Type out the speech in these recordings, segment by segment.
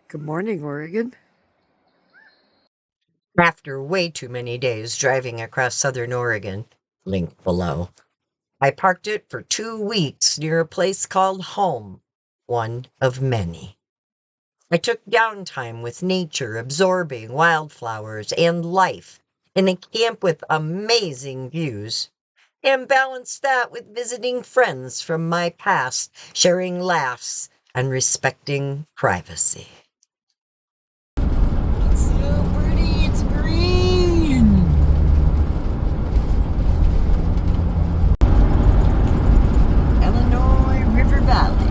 Good morning, Oregon. After way too many days driving across southern Oregon, link below, I parked it for 2 weeks near a place called home, one of many. I took downtime with nature, absorbing wildflowers and life in a camp with amazing views, and balanced that with visiting friends from my past, sharing laughs and respecting privacy. It's so pretty. It's green. Illinois River Valley.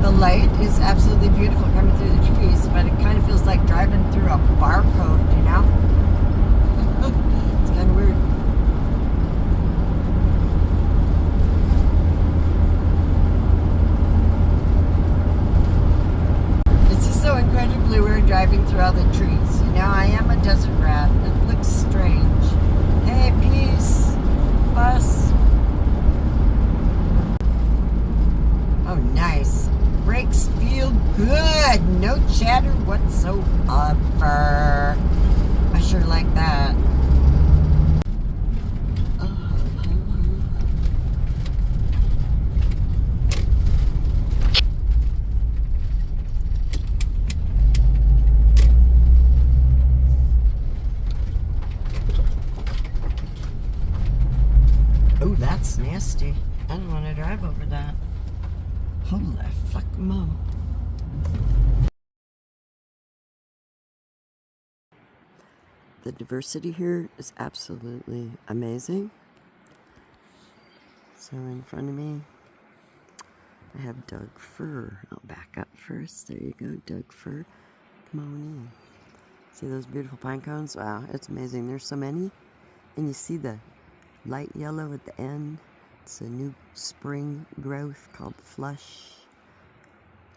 The light is absolutely beautiful coming through the trees, but it kind of feels like driving through a barcode, you know? It's kind of weird. It's just so incredibly weird driving through all the trees. You know, I am a desert rat. It looks strange. Hey, peace. Bus. Oh, nice. Brakes feel good. No chatter whatsoever. I sure like that. Oh, that's nasty. I don't want to drive over that. Holy fuck mo. The diversity here is absolutely amazing. So in front of me, I have Doug Fir. I'll back up first. There you go, Doug Fir. Come on in. See those beautiful pine cones? Wow, it's amazing. There's so many. And you see the light yellow at the end. It's a new spring growth called flush.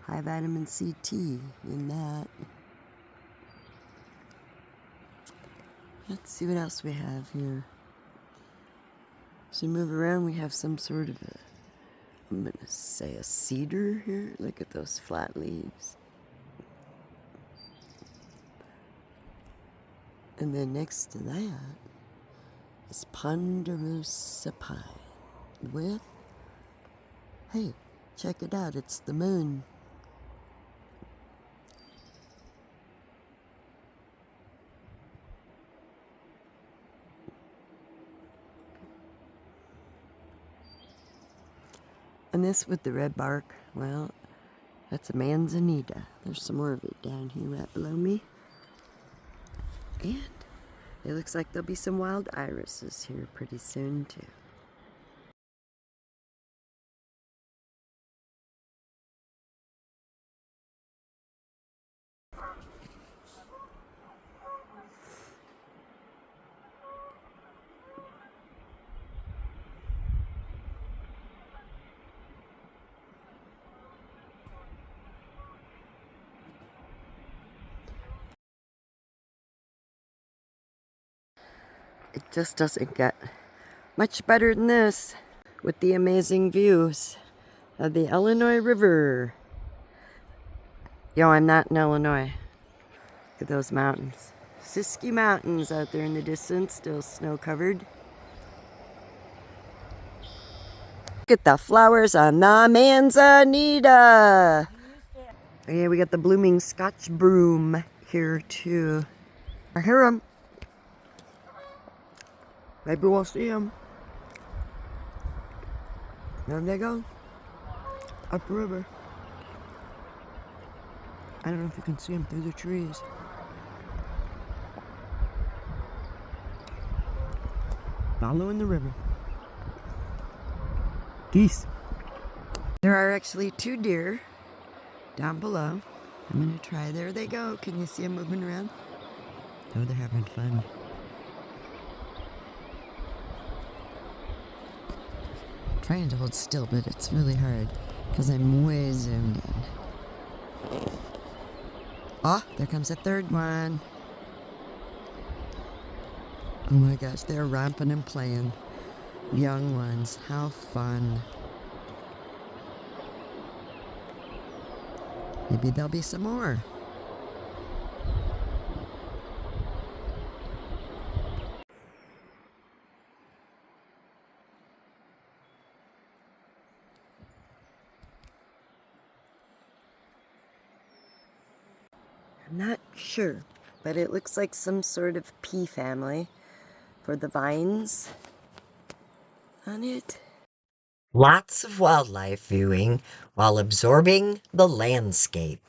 High vitamin C tea in that. Let's see what else we have here. So we move around, we have some sort of I'm gonna say a cedar here. Look at those flat leaves. And then next to that is ponderosa pine with, hey, check it out, it's the moon. And this with the red bark, well, that's a manzanita. There's some more of it down here right below me. And it looks like there'll be some wild irises here pretty soon too. It just doesn't get much better than this with the amazing views of the Illinois River. Yo, I'm not in Illinois. Look at those mountains. Siskiyou Mountains out there in the distance, still snow covered. Look at the flowers on the manzanita. Oh, yeah, we got the blooming Scotch broom here too. I hear them. Maybe we'll see them. There they go. Up the river. I don't know if you can see them through the trees. Following the river. Geese. There are actually 2 deer down below. I'm gonna try. There they go. Can you see them moving around? Oh, they're having fun. I'm trying to hold still, but it's really hard because I'm way zoomed in. Oh, there comes a 3rd one. Oh my gosh, they're romping and playing. Young ones, how fun. Maybe there'll be some more. I'm not sure, but it looks like some sort of pea family for the vines on it. Lots of wildlife viewing while absorbing the landscape.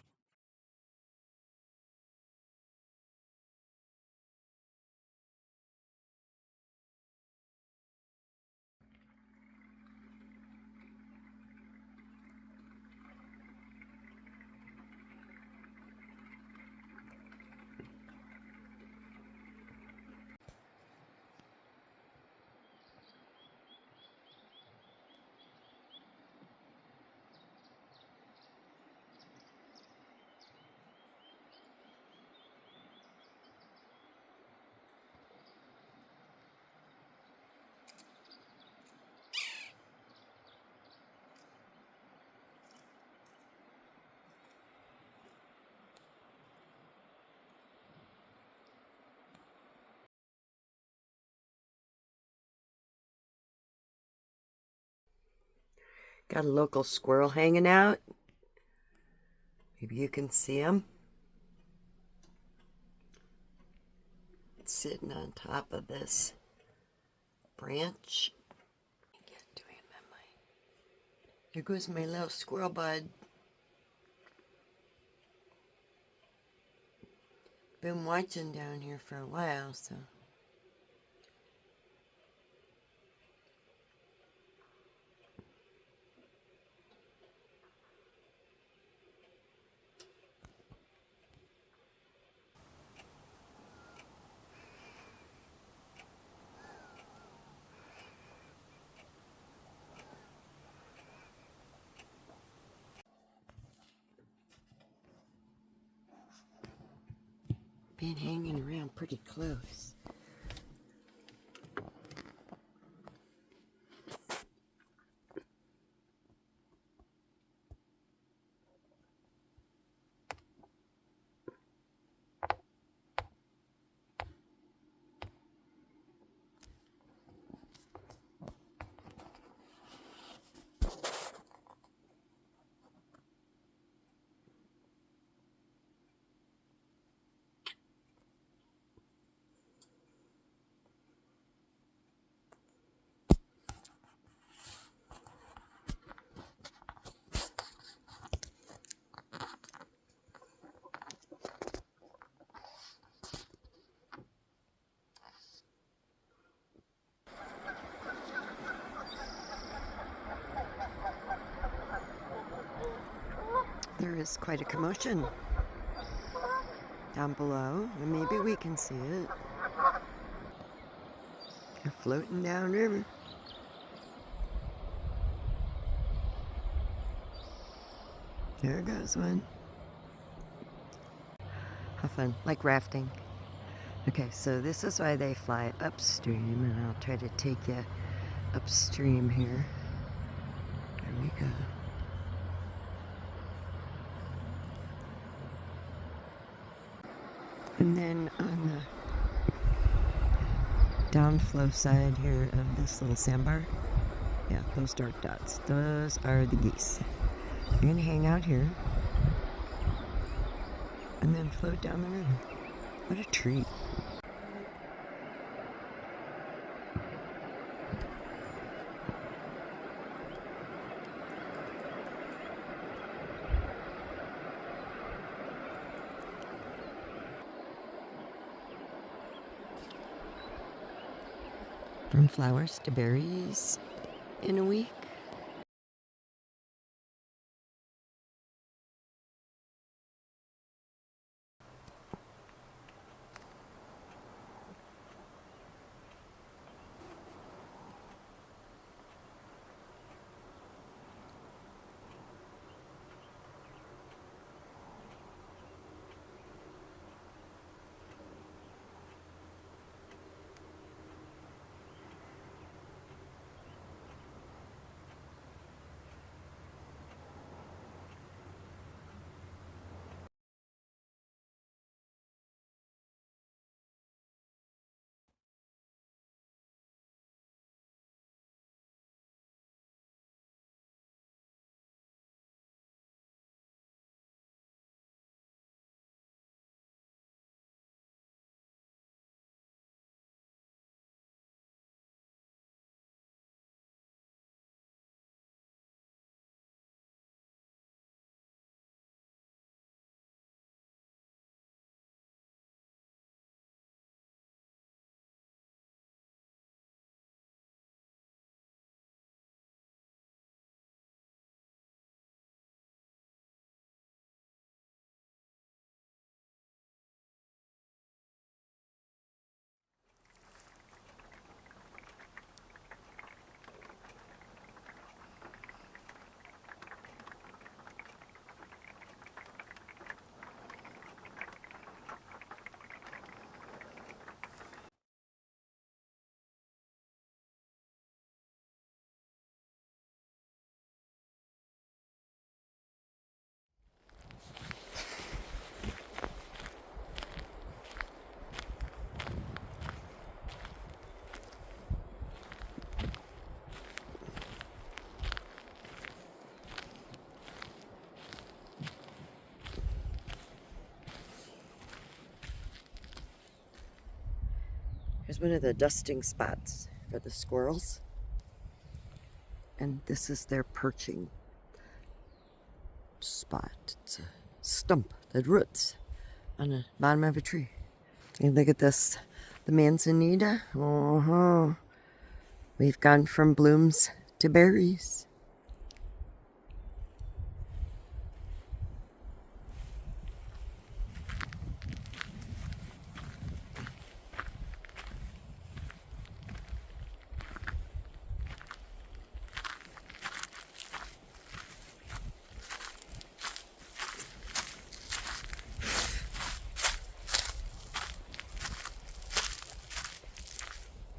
Got a local squirrel hanging out. Maybe you can see him. Sitting on top of this branch. Here goes my little squirrel bud. Been watching down here for a while, so. Been hanging around pretty close. There is quite a commotion down below, and maybe we can see it. They're floating down river. There goes one. How fun, like rafting. Okay, so this is why they fly upstream, and I'll try to take you upstream here. There we go. And then on the downflow side here of this little sandbar, yeah, those dark dots, those are the geese. They're gonna hang out here and then float down the river. What a treat. From flowers to berries in a week. is one of the dusting spots for the squirrels. And this is their perching spot. It's a stump that roots on the bottom of a tree. And look at this, the manzanita. We've gone from blooms to berries.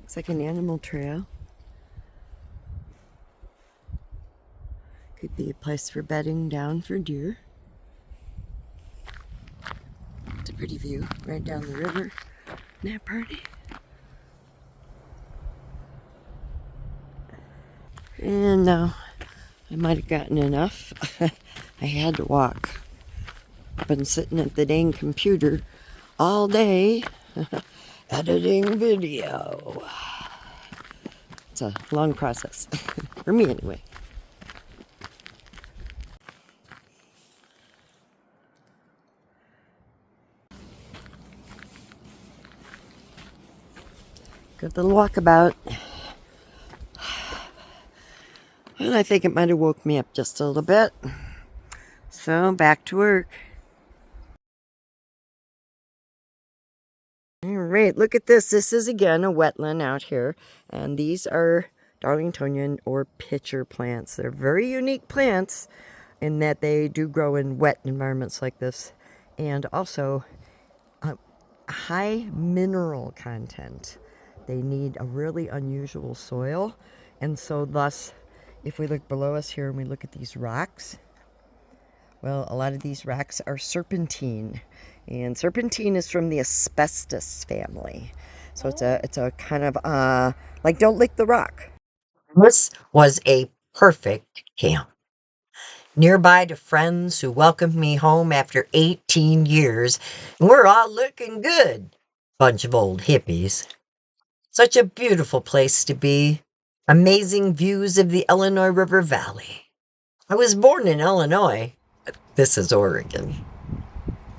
Looks like an animal trail. Could be a place for bedding down for deer. It's a pretty view right down the river. Isn't that pretty? And now I might have gotten enough. I had to walk. I've been sitting at the dang computer all day editing video. It's a long process, for me anyway. Good little walkabout. Well, I think it might have woke me up just a little bit. So, back to work. Alright, look at this. This is again a wetland out here. And these are Darlingtonian or pitcher plants. They're very unique plants in that they do grow in wet environments like this. And also high mineral content. They need a really unusual soil. And so thus, if we look below us here and we look at these rocks, well, a lot of these rocks are serpentine. And serpentine is from the asbestos family. So it's a kind of, like, don't lick the rock. This was a perfect camp. Nearby to friends who welcomed me home after 18 years, and we're all looking good. Bunch of old hippies. Such a beautiful place to be. Amazing views of the Illinois River Valley. I was born in Illinois, but this is Oregon.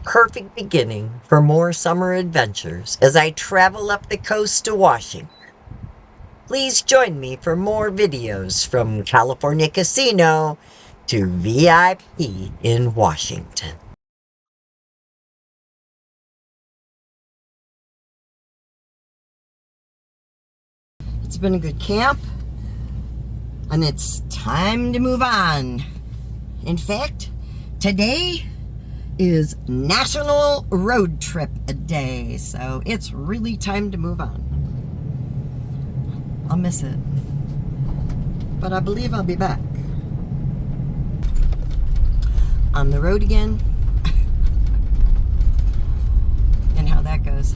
Perfect beginning for more summer adventures as I travel up the coast to Washington. Please join me for more videos from California Casino to VIP in Washington. It's been a good camp, and it's time to move on. In fact, today is National Road Trip Day, so it's really time to move on. I'll miss it, but I believe I'll be back on the road again. And how that goes.